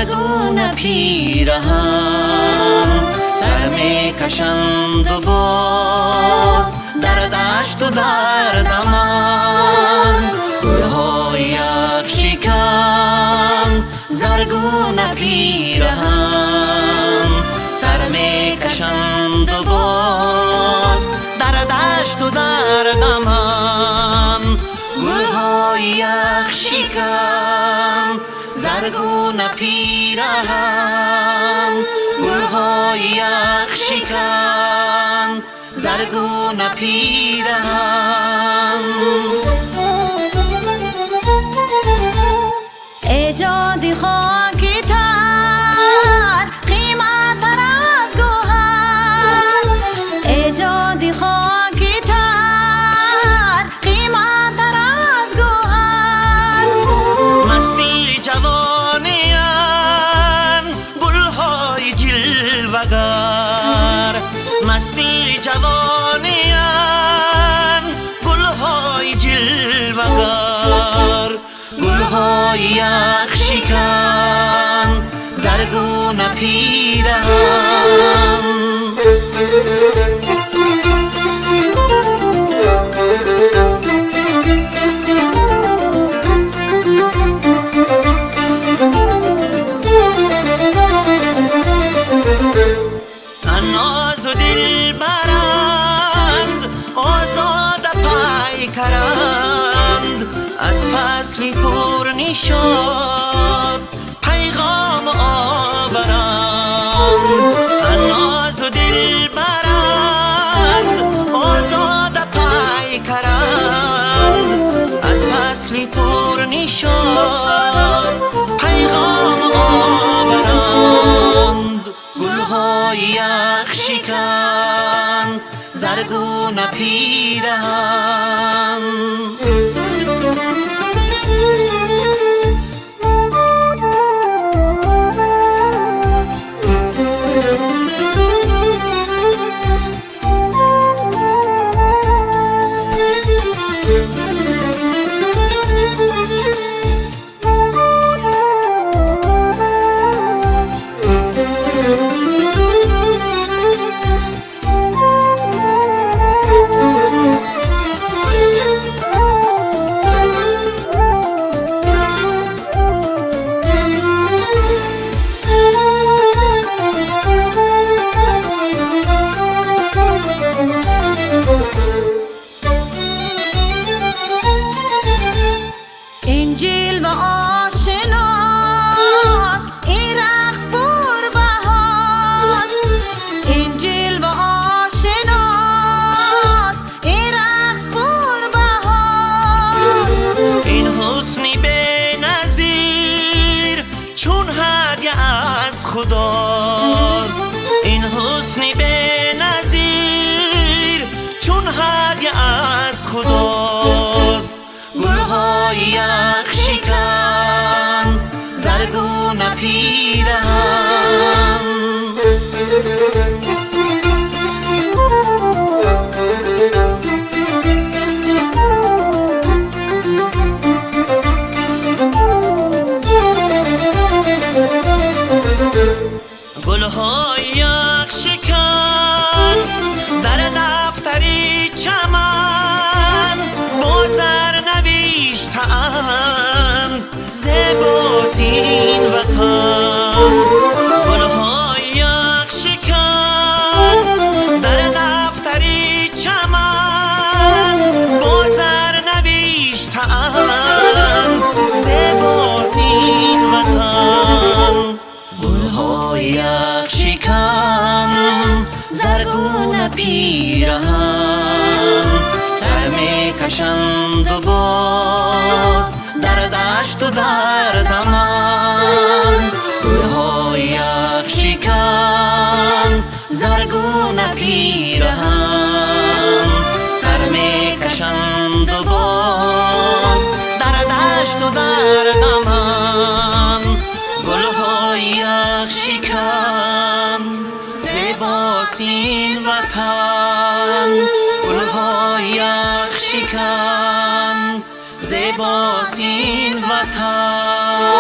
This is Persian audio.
زرگون پیرهن سر می کشند و باز در دشت و در دمن گلهای یک شکن زرگون پیرهن سر می کشند و باز در دشت و در دمن گلهای یک شکن زرگون پیرهن گلهای یک شکن زرگون پیرهن ایجادی خاکی تر قیمت تر از گوهر ایجادی خاکی تر قیمت تر از گوهر مستی جوانیان گلهای جلوگر مستی جوانیان گلهای جلوگر گلهای یک شکن زرگون پیرهن ناز و دل برند آزاد پای کرند از فصلی پرنی شد پیغام آورند ناز و دل برند آزاد پای کرند از فصلی پرنی شد پیغام آورند گلهای یک شکن زرگون پیرهن انجیل و آشناس این رقص پربهاست انجیل و آشناس این رقص پربهاست این حسنی به نظیر چون هدیه از خداست این حسنی به نظیر چون هدیه از خداست گلهای یک شکن زرگون پیرهن گلهای یک شکن در دفتری چمن با زر نوشته‌اند زیباست این وطن کشند و باز در دشت و در دمن گلهای یخشیکن زرگون پیرهن سر می کشند و باز در دشت و در دمن گلهای یخشیکن زیباست این وطن گلهای یخشیکن زیباست این وطن